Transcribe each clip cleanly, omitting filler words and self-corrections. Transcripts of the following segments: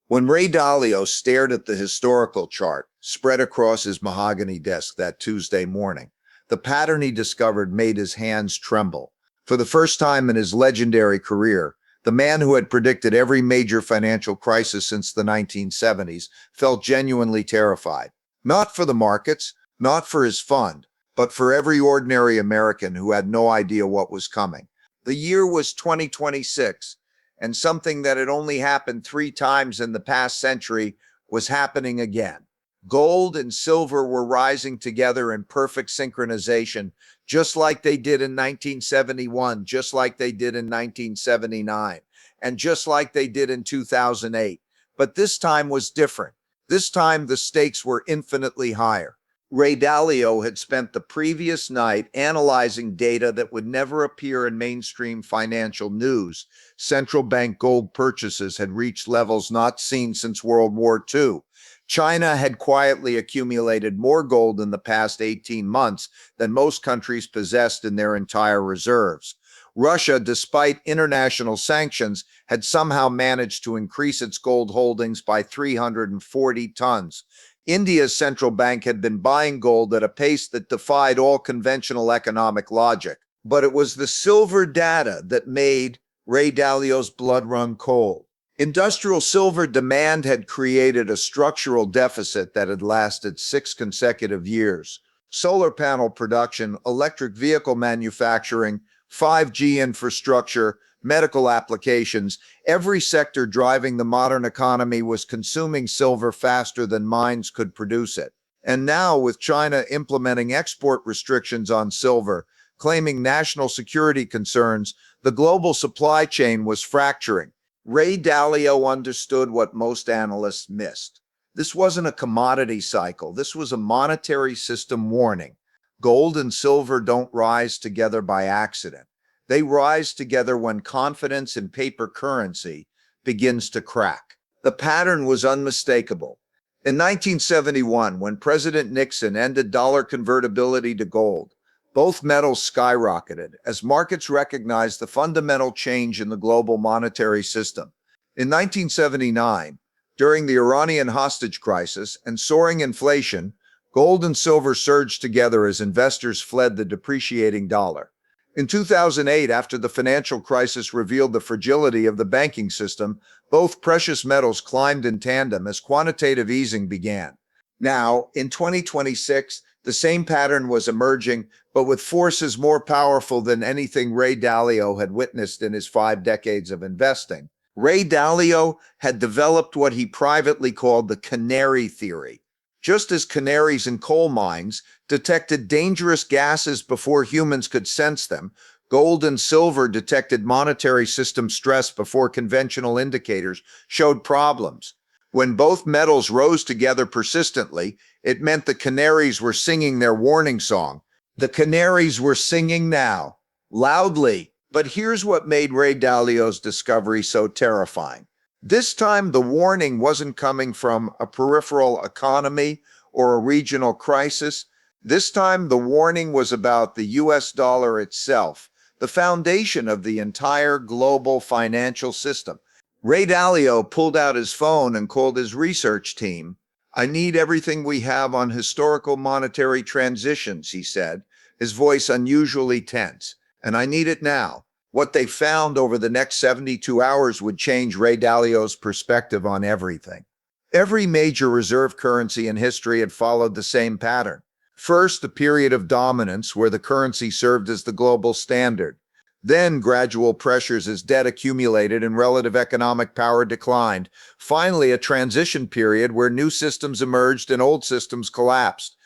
When Ray Dalio stared at the historical chart spread across his mahogany desk that Tuesday morning, the pattern he discovered made his hands tremble. For the first time in his legendary career, the man who had predicted every major financial crisis since the 1970s felt genuinely terrified. Not for the markets, not for his fund, but for every ordinary American who had no idea what was coming. The year was 2026, and something that had only happened 3 times in the past century was happening again. Gold and silver were rising together in perfect synchronization, just like they did in 1971, just like they did in 1979, and just like they did in 2008. But this time was different. This time the stakes were infinitely higher. Ray Dalio had spent the previous night analyzing data that would never appear in mainstream financial news. Central bank gold purchases had reached levels not seen since World War II. China had quietly accumulated more gold in the past 18 months than most countries possessed in their entire reserves. Russia, despite international sanctions, had somehow managed to increase its gold holdings by 340 tons. India's central bank had been buying gold at a pace that defied all conventional economic logic. But it was the silver data that made Ray Dalio's blood run cold. Industrial silver demand had created a structural deficit that had lasted 6 consecutive years. Solar panel production, electric vehicle manufacturing, 5G infrastructure, medical applications, every sector driving the modern economy was consuming silver faster than mines could produce it. And now, with China implementing export restrictions on silver, claiming national security concerns, the global supply chain was fracturing. Ray Dalio understood what most analysts missed. This wasn't a commodity cycle. This was a monetary system warning. Gold and silver don't rise together by accident. They rise together when confidence in paper currency begins to crack. The pattern was unmistakable. In 1971, when President Nixon ended dollar convertibility to gold, both metals skyrocketed as markets recognized the fundamental change in the global monetary system. In 1979, during the Iranian hostage crisis and soaring inflation, gold and silver surged together as investors fled the depreciating dollar. In 2008, after the financial crisis revealed the fragility of the banking system, both precious metals climbed in tandem as quantitative easing began. Now, in 2026, the same pattern was emerging, but with forces more powerful than anything Ray Dalio had witnessed in his 5 decades of investing. Ray Dalio had developed what he privately called the Canary Theory. Just as canaries in coal mines detected dangerous gases before humans could sense them, gold and silver detected monetary system stress before conventional indicators showed problems. When both metals rose together persistently, it meant the canaries were singing their warning song. The canaries were singing now, loudly. But here's what made Ray Dalio's discovery so terrifying. This time, the warning wasn't coming from a peripheral economy or a regional crisis. This time, the warning was about the US dollar itself, the foundation of the entire global financial system. Ray Dalio pulled out his phone and called his research team. "I need everything we have on historical monetary transitions," he said, his voice unusually tense. "And I need it now." What they found over the next 72 hours would change Ray Dalio's perspective on everything. Every major reserve currency in history had followed the same pattern. First, a period of dominance where the currency served as the global standard. Then, gradual pressures as debt accumulated and relative economic power declined. Finally, a transition period where new systems emerged and old systems collapsed.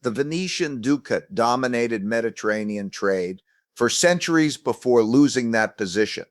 The Venetian ducat dominated Mediterranean trade for centuries before losing that position.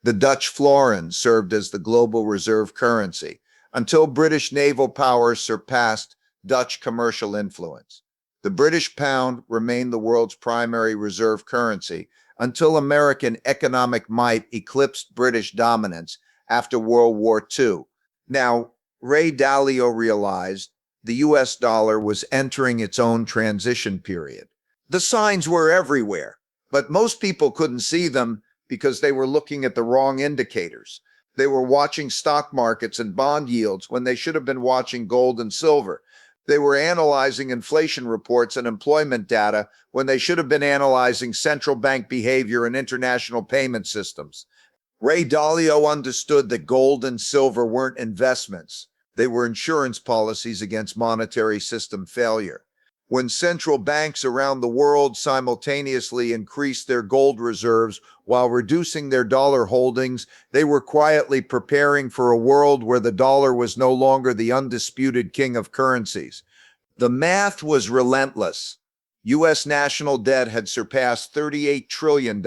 The Dutch florin served as the global reserve currency until British naval power surpassed Dutch commercial influence. The British pound remained the world's primary reserve currency until American economic might eclipsed British dominance after World War II. Now, Ray Dalio realized the US dollar was entering its own transition period. The signs were everywhere, but most people couldn't see them because they were looking at the wrong indicators. They were watching stock markets and bond yields when they should have been watching gold and silver. They were analyzing inflation reports and employment data when they should have been analyzing central bank behavior and international payment systems. Ray Dalio understood that gold and silver weren't investments. They were insurance policies against monetary system failure. When central banks around the world simultaneously increased their gold reserves while reducing their dollar holdings, they were quietly preparing for a world where the dollar was no longer the undisputed king of currencies. The math was relentless. U.S. national debt had surpassed $38 trillion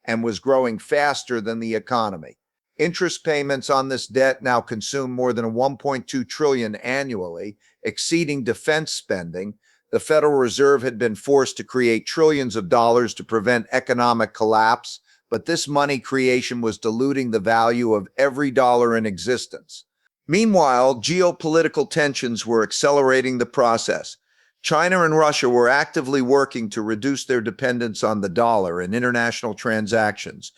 and was growing faster than the economy. Interest payments on this debt now consume more than $1.2 trillion annually, exceeding defense spending. The Federal Reserve had been forced to create trillions of dollars to prevent economic collapse, but this money creation was diluting the value of every dollar in existence. Meanwhile, geopolitical tensions were accelerating the process. China and Russia were actively working to reduce their dependence on the dollar in international transactions.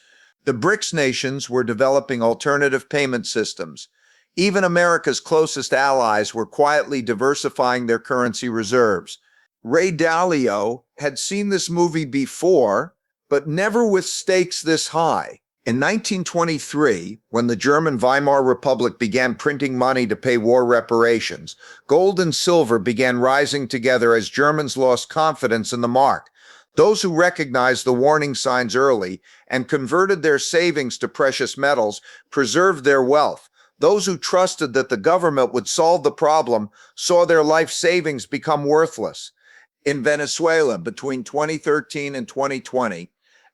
The BRICS nations were developing alternative payment systems. Even America's closest allies were quietly diversifying their currency reserves. Ray Dalio had seen this movie before, but never with stakes this high. In 1923, when the German Weimar Republic began printing money to pay war reparations, gold and silver began rising together as Germans lost confidence in the mark. Those who recognized the warning signs early and converted their savings to precious metals preserved their wealth. Those who trusted that the government would solve the problem saw their life savings become worthless. In Venezuela, between 2013 and 2020,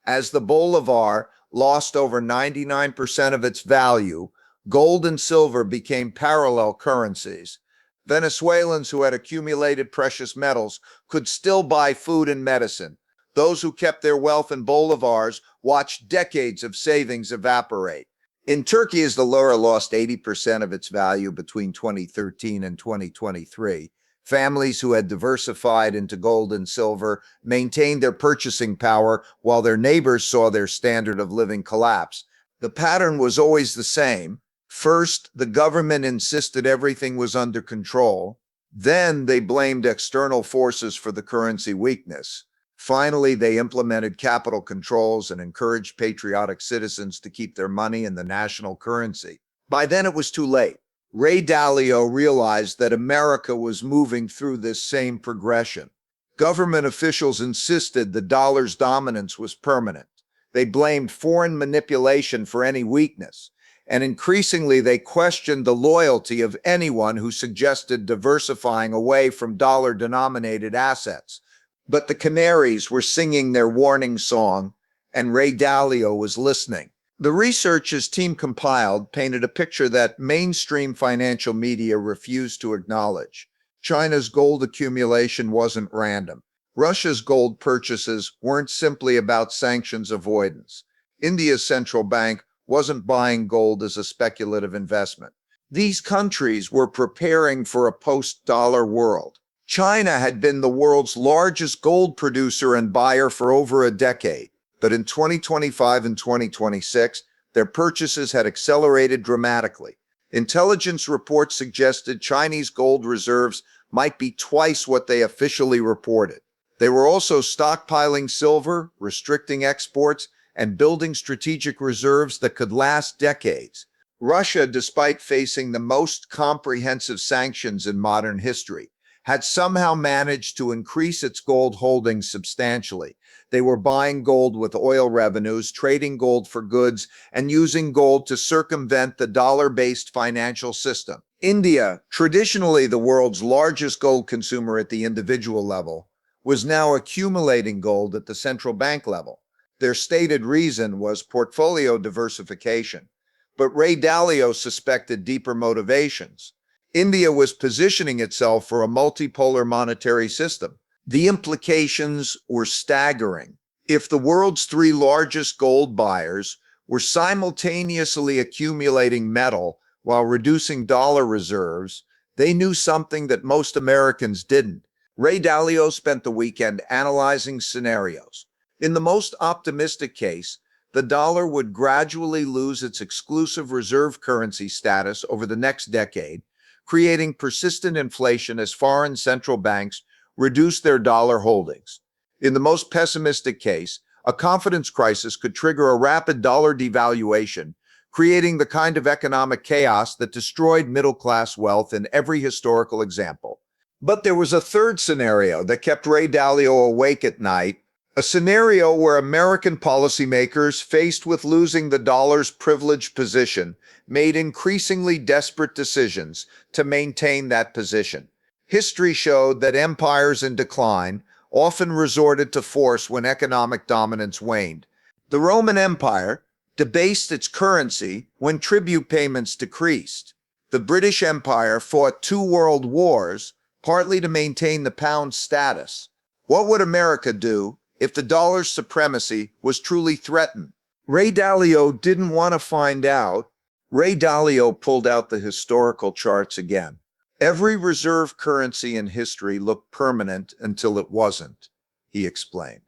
as the bolivar lost over 99% of its value, gold and silver became parallel currencies. Venezuelans who had accumulated precious metals could still buy food and medicine. Those who kept their wealth in bolivars watched decades of savings evaporate. In Turkey, as the lira lost 80% of its value between 2013 and 2023, families who had diversified into gold and silver maintained their purchasing power while their neighbors saw their standard of living collapse. The pattern was always the same. First, the government insisted everything was under control. Then they blamed external forces for the currency weakness. Finally, they implemented capital controls and encouraged patriotic citizens to keep their money in the national currency. By then, it was too late. Ray Dalio realized that America was moving through this same progression. Government officials insisted the dollar's dominance was permanent. They blamed foreign manipulation for any weakness, and increasingly they questioned the loyalty of anyone who suggested diversifying away from dollar-denominated assets. But the Canaries were singing their warning song, and Ray Dalio was listening. The research his team compiled painted a picture that mainstream financial media refused to acknowledge. China's gold accumulation wasn't random. Russia's gold purchases weren't simply about sanctions avoidance. India's central bank wasn't buying gold as a speculative investment. These countries were preparing for a post-dollar world. China had been the world's largest gold producer and buyer for over a decade. But in 2025 and 2026, their purchases had accelerated dramatically. Intelligence reports suggested Chinese gold reserves might be twice what they officially reported. They were also stockpiling silver, restricting exports, and building strategic reserves that could last decades. Russia, despite facing the most comprehensive sanctions in modern history, had somehow managed to increase its gold holdings substantially. They were buying gold with oil revenues, trading gold for goods, and using gold to circumvent the dollar-based financial system. India, traditionally the world's largest gold consumer at the individual level, was now accumulating gold at the central bank level. Their stated reason was portfolio diversification, but Ray Dalio suspected deeper motivations. India was positioning itself for a multipolar monetary system. The implications were staggering. If the world's three largest gold buyers were simultaneously accumulating metal while reducing dollar reserves, they knew something that most Americans didn't. Ray Dalio spent the weekend analyzing scenarios. In the most optimistic case, the dollar would gradually lose its exclusive reserve currency status over the next decade, creating persistent inflation as foreign central banks reduce their dollar holdings. In the most pessimistic case, a confidence crisis could trigger a rapid dollar devaluation, creating the kind of economic chaos that destroyed middle-class wealth in every historical example. But there was a third scenario that kept Ray Dalio awake at night, a scenario where American policymakers, faced with losing the dollar's privileged position, made increasingly desperate decisions to maintain that position. History showed that empires in decline often resorted to force when economic dominance waned. The Roman Empire debased its currency when tribute payments decreased. The British Empire fought 2 world wars, partly to maintain the pound's status. What would America do if the dollar's supremacy was truly threatened? Ray Dalio didn't want to find out. Ray Dalio pulled out the historical charts again. Every reserve currency in history looked permanent until it wasn't, he explained.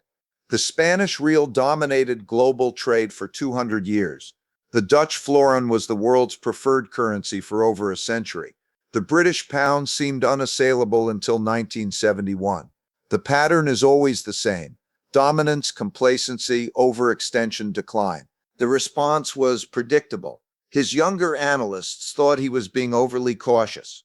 The Spanish real dominated global trade for 200 years. The Dutch florin was the world's preferred currency for over a century. The British pound seemed unassailable until 1971. The pattern is always the same: dominance, complacency, overextension, decline. The response was predictable. His younger analysts thought he was being overly cautious.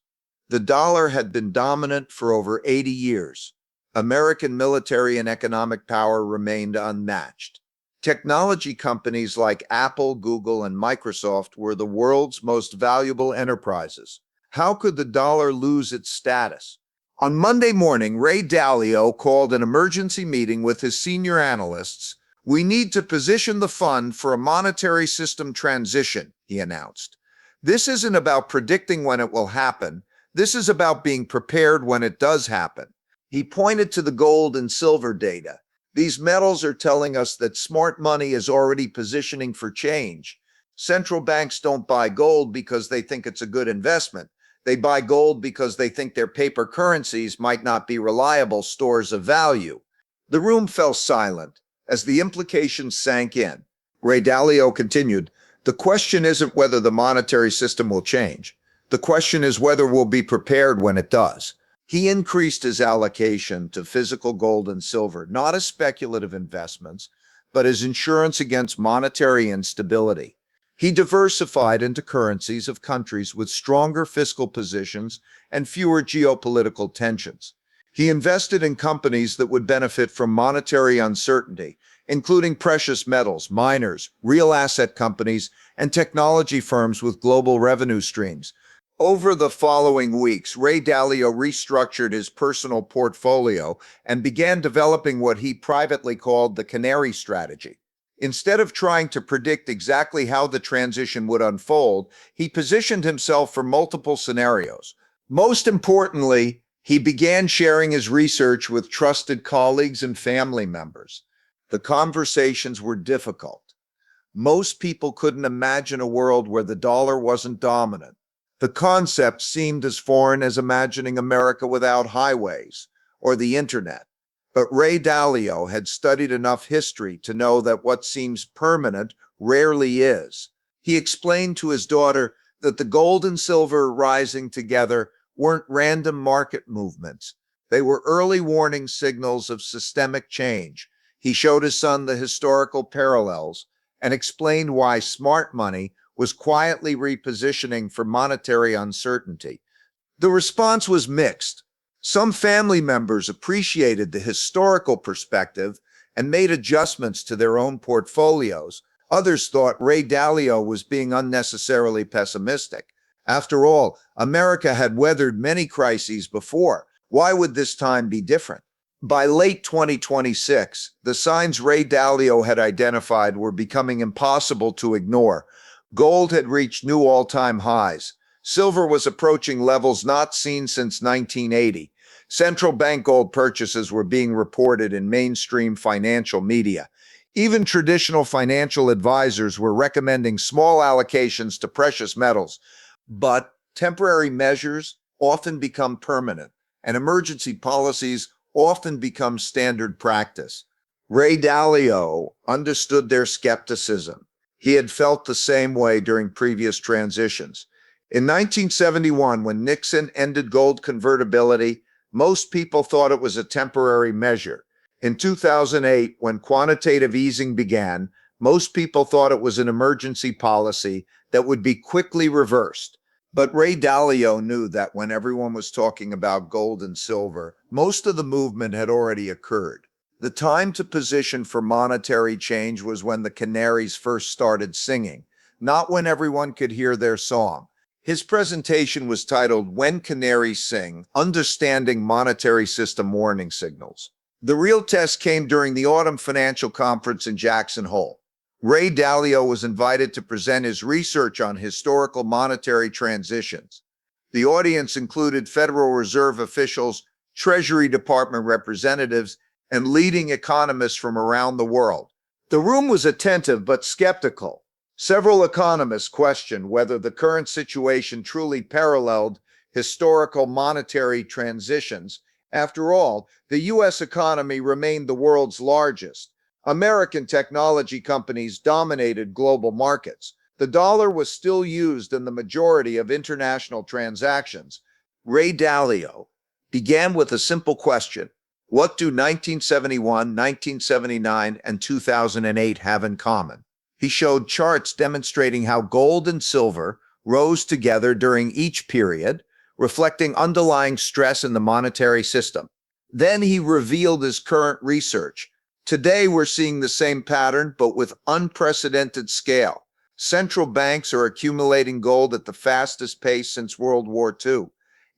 The dollar had been dominant for over 80 years. American military and economic power remained unmatched. Technology companies like Apple, Google, and Microsoft were the world's most valuable enterprises. How could the dollar lose its status? On Monday morning, Ray Dalio called an emergency meeting with his senior analysts. "We need to position the fund for a monetary system transition," he announced. "This isn't about predicting when it will happen. This is about being prepared when it does happen." He pointed to the gold and silver data. "These metals are telling us that smart money is already positioning for change. Central banks don't buy gold because they think it's a good investment. They buy gold because they think their paper currencies might not be reliable stores of value." The room fell silent as the implications sank in. Ray Dalio continued, "The question isn't whether the monetary system will change. The question is whether we'll be prepared when it does." He increased his allocation to physical gold and silver, not as speculative investments, but as insurance against monetary instability. He diversified into currencies of countries with stronger fiscal positions and fewer geopolitical tensions. He invested in companies that would benefit from monetary uncertainty, including precious metals, miners, real asset companies, and technology firms with global revenue streams. Over the following weeks, Ray Dalio restructured his personal portfolio and began developing what he privately called the Canary strategy. Instead of trying to predict exactly how the transition would unfold, he positioned himself for multiple scenarios. Most importantly, he began sharing his research with trusted colleagues and family members. The conversations were difficult. Most people couldn't imagine a world where the dollar wasn't dominant. The concept seemed as foreign as imagining America without highways or the internet. But Ray Dalio had studied enough history to know that what seems permanent rarely is. He explained to his daughter that the gold and silver rising together weren't random market movements. They were early warning signals of systemic change. He showed his son the historical parallels and explained why smart money was quietly repositioning for monetary uncertainty. The response was mixed. Some family members appreciated the historical perspective and made adjustments to their own portfolios. Others thought Ray Dalio was being unnecessarily pessimistic. After all, America had weathered many crises before. Why would this time be different? By late 2026, the signs Ray Dalio had identified were becoming impossible to ignore. Gold had reached new all-time highs. Silver was approaching levels not seen since 1980. Central bank gold purchases were being reported in mainstream financial media. Even traditional financial advisors were recommending small allocations to precious metals. But temporary measures often become permanent, and emergency policies often become standard practice. Ray Dalio understood their skepticism. He had felt the same way during previous transitions. In 1971, when Nixon ended gold convertibility, most people thought it was a temporary measure. In 2008, when quantitative easing began, most people thought it was an emergency policy that would be quickly reversed. But Ray Dalio knew that when everyone was talking about gold and silver, most of the movement had already occurred. The time to position for monetary change was when the Canaries first started singing, not when everyone could hear their song. His presentation was titled When Canaries Sing, Understanding Monetary System Warning Signals. The real test came during the autumn financial conference in Jackson Hole. Ray Dalio was invited to present his research on historical monetary transitions. The audience included Federal Reserve officials, Treasury Department representatives, and leading economists from around the world. The room was attentive but skeptical. Several economists questioned whether the current situation truly paralleled historical monetary transitions. After all, the U.S. economy remained the world's largest. American technology companies dominated global markets. The dollar was still used in the majority of international transactions. Ray Dalio began with a simple question. What do 1971, 1979, and 2008 have in common? He showed charts demonstrating how gold and silver rose together during each period, reflecting underlying stress in the monetary system. Then he revealed his current research. Today, we're seeing the same pattern, but with unprecedented scale. Central banks are accumulating gold at the fastest pace since World War II.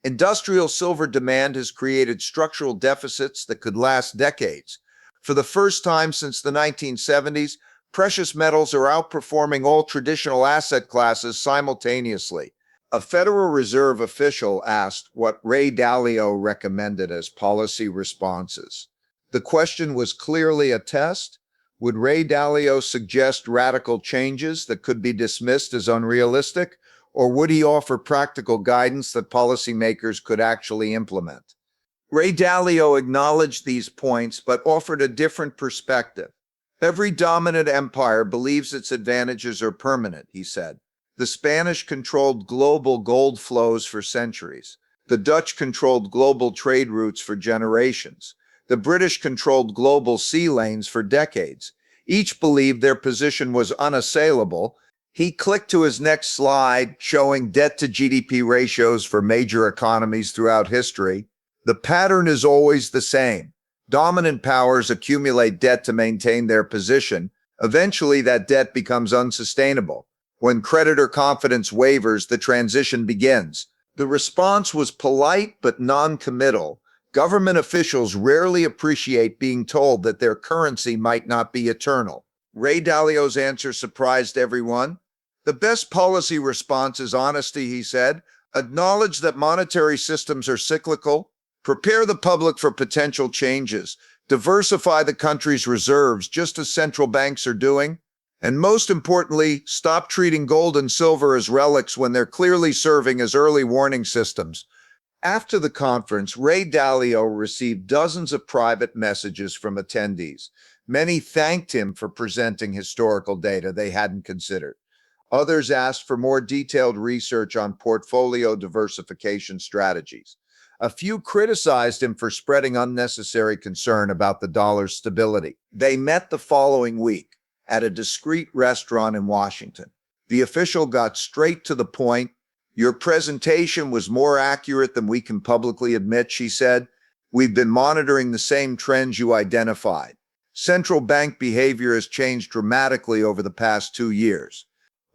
Industrial silver demand has created structural deficits that could last decades. For the first time since the 1970s, precious metals are outperforming all traditional asset classes simultaneously. A Federal Reserve official asked what Ray Dalio recommended as policy responses. The question was clearly a test. Would Ray Dalio suggest radical changes that could be dismissed as unrealistic? Or would he offer practical guidance that policymakers could actually implement? Ray Dalio acknowledged these points, but offered a different perspective. Every dominant empire believes its advantages are permanent, he said. The Spanish controlled global gold flows for centuries. The Dutch controlled global trade routes for generations. The British controlled global sea lanes for decades. Each believed their position was unassailable. He clicked to his next slide, showing debt to GDP ratios for major economies throughout history. The pattern is always the same. Dominant powers accumulate debt to maintain their position. Eventually, that debt becomes unsustainable. When creditor confidence wavers, the transition begins. The response was polite but non-committal. Government officials rarely appreciate being told that their currency might not be eternal. Ray Dalio's answer surprised everyone. The best policy response is honesty, he said. Acknowledge that monetary systems are cyclical. Prepare the public for potential changes. Diversify the country's reserves, just as central banks are doing. And most importantly, stop treating gold and silver as relics when they're clearly serving as early warning systems. After the conference, Ray Dalio received dozens of private messages from attendees. Many thanked him for presenting historical data they hadn't considered. Others asked for more detailed research on portfolio diversification strategies. A few criticized him for spreading unnecessary concern about the dollar's stability. They met the following week at a discreet restaurant in Washington. The official got straight to the point. Your presentation was more accurate than we can publicly admit, she said. We've been monitoring the same trends you identified. Central bank behavior has changed dramatically over the past 2 years.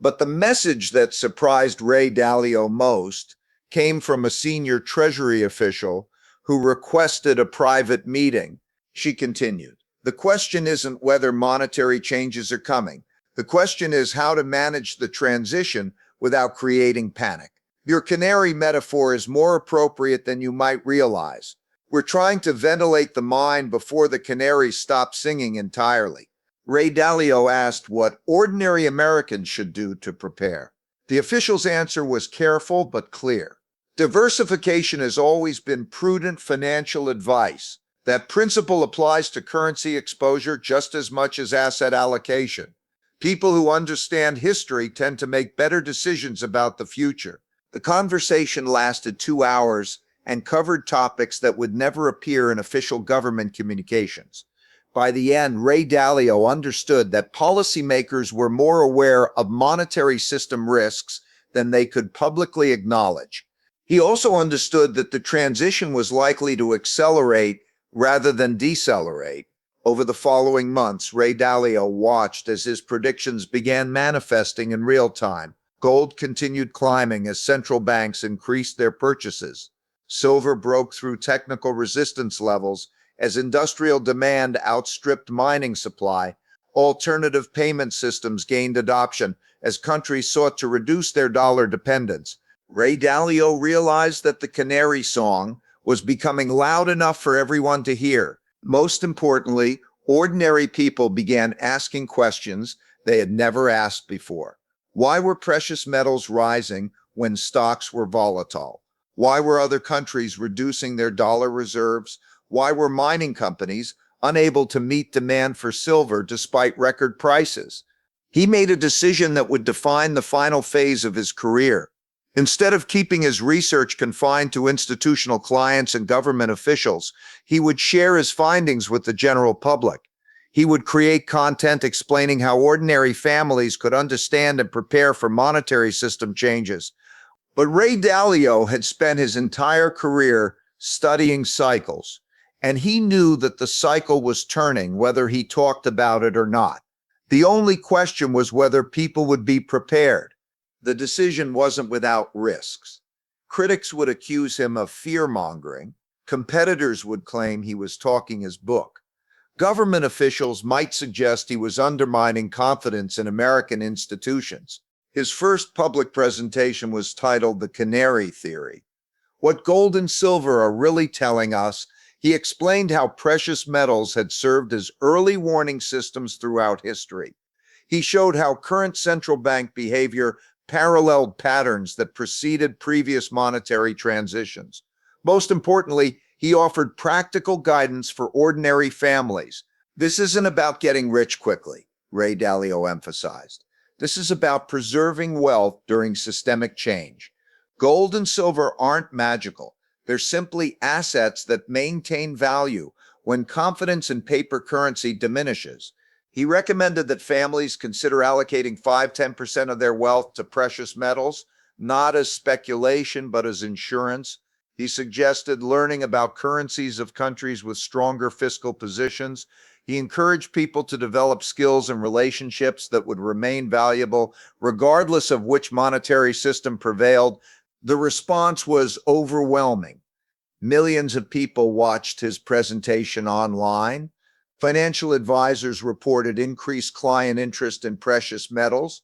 But the message that surprised Ray Dalio most came from a senior Treasury official who requested a private meeting. She continued, the question isn't whether monetary changes are coming. The question is how to manage the transition without creating panic. Your canary metaphor is more appropriate than you might realize. We're trying to ventilate the mind before the canary stops singing entirely. Ray Dalio asked what ordinary Americans should do to prepare. The official's answer was careful but clear. Diversification has always been prudent financial advice. That principle applies to currency exposure just as much as asset allocation. People who understand history tend to make better decisions about the future. The conversation lasted 2 hours and covered topics that would never appear in official government communications. By the end, Ray Dalio understood that policymakers were more aware of monetary system risks than they could publicly acknowledge. He also understood that the transition was likely to accelerate rather than decelerate. Over the following months, Ray Dalio watched as his predictions began manifesting in real time. Gold continued climbing as central banks increased their purchases. Silver broke through technical resistance levels as industrial demand outstripped mining supply. Alternative payment systems gained adoption as countries sought to reduce their dollar dependence. Ray Dalio realized that the Canary song was becoming loud enough for everyone to hear. Most importantly, ordinary people began asking questions they had never asked before. Why were precious metals rising when stocks were volatile? Why were other countries reducing their dollar reserves? Why were mining companies unable to meet demand for silver despite record prices? He made a decision that would define the final phase of his career. Instead of keeping his research confined to institutional clients and government officials, he would share his findings with the general public. He would create content explaining how ordinary families could understand and prepare for monetary system changes. But Ray Dalio had spent his entire career studying cycles, and he knew that the cycle was turning whether he talked about it or not. The only question was whether people would be prepared. The decision wasn't without risks. Critics would accuse him of fear-mongering. Competitors would claim he was talking his book. Government officials might suggest he was undermining confidence in American institutions. His first public presentation was titled The Canary Theory. What gold and silver are really telling us, he explained how precious metals had served as early warning systems throughout history. He showed how current central bank behavior paralleled patterns that preceded previous monetary transitions. Most importantly, he offered practical guidance for ordinary families. This isn't about getting rich quickly, Ray Dalio emphasized. This is about preserving wealth during systemic change. Gold and silver aren't magical. They're simply assets that maintain value when confidence in paper currency diminishes. He recommended that families consider allocating 5–10% of their wealth to precious metals, not as speculation, but as insurance. He suggested learning about currencies of countries with stronger fiscal positions. He encouraged people to develop skills and relationships that would remain valuable regardless of which monetary system prevailed. The response was overwhelming. Millions of people watched his presentation online. Financial advisors reported increased client interest in precious metals.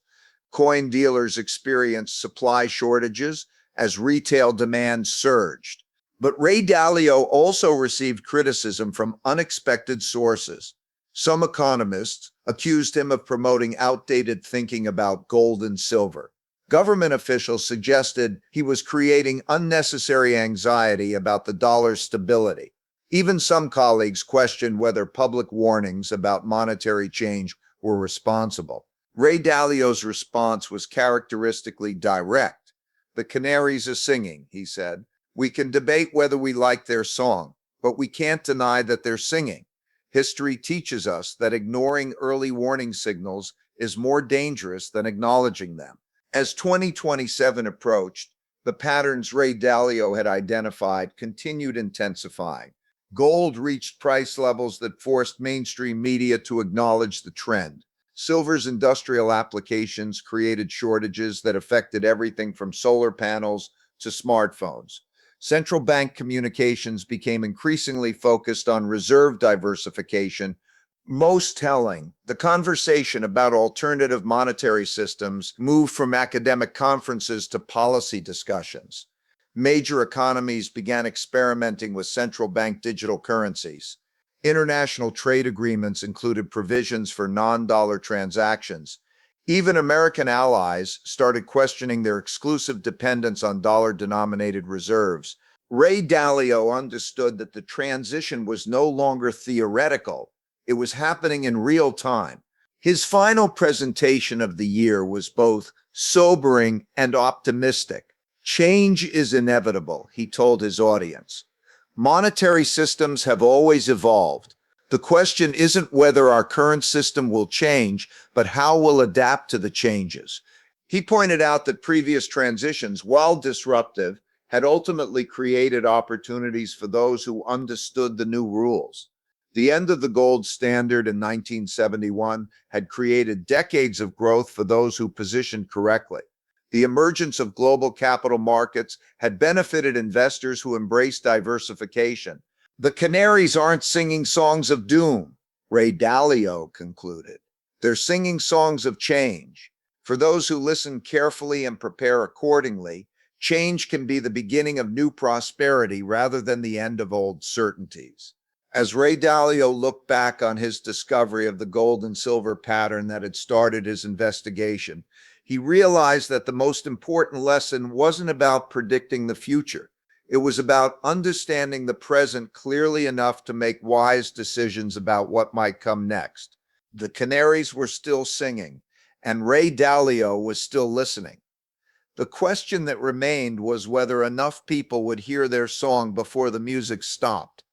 Coin dealers experienced supply shortages as retail demand surged. But Ray Dalio also received criticism from unexpected sources. Some economists accused him of promoting outdated thinking about gold and silver. Government officials suggested he was creating unnecessary anxiety about the dollar's stability. Even some colleagues questioned whether public warnings about monetary change were responsible. Ray Dalio's response was characteristically direct. The canaries are singing, he said. We can debate whether we like their song, but we can't deny that they're singing. History teaches us that ignoring early warning signals is more dangerous than acknowledging them. As 2027 approached, the patterns Ray Dalio had identified continued intensifying. Gold reached price levels that forced mainstream media to acknowledge the trend. Silver's industrial applications created shortages that affected everything from solar panels to smartphones. Central bank communications became increasingly focused on reserve diversification. Most telling, the conversation about alternative monetary systems moved from academic conferences to policy discussions. Major economies began experimenting with central bank digital currencies. International trade agreements included provisions for non-dollar transactions. Even American allies started questioning their exclusive dependence on dollar-denominated reserves. Ray Dalio understood that the transition was no longer theoretical, it was happening in real time. His final presentation of the year was both sobering and optimistic. Change is inevitable, he told his audience. Monetary systems have always evolved. The question isn't whether our current system will change, but how we'll adapt to the changes. He pointed out that previous transitions, while disruptive, had ultimately created opportunities for those who understood the new rules. The end of the gold standard in 1971 had created decades of growth for those who positioned correctly. The emergence of global capital markets had benefited investors who embraced diversification. The Canaries aren't singing songs of doom, Ray Dalio concluded. They're singing songs of change. For those who listen carefully and prepare accordingly, change can be the beginning of new prosperity rather than the end of old certainties. As Ray Dalio looked back on his discovery of the gold and silver pattern that had started his investigation, he realized that the most important lesson wasn't about predicting the future. It was about understanding the present clearly enough to make wise decisions about what might come next. The Canaries were still singing, and Ray Dalio was still listening. The question that remained was whether enough people would hear their song before the music stopped.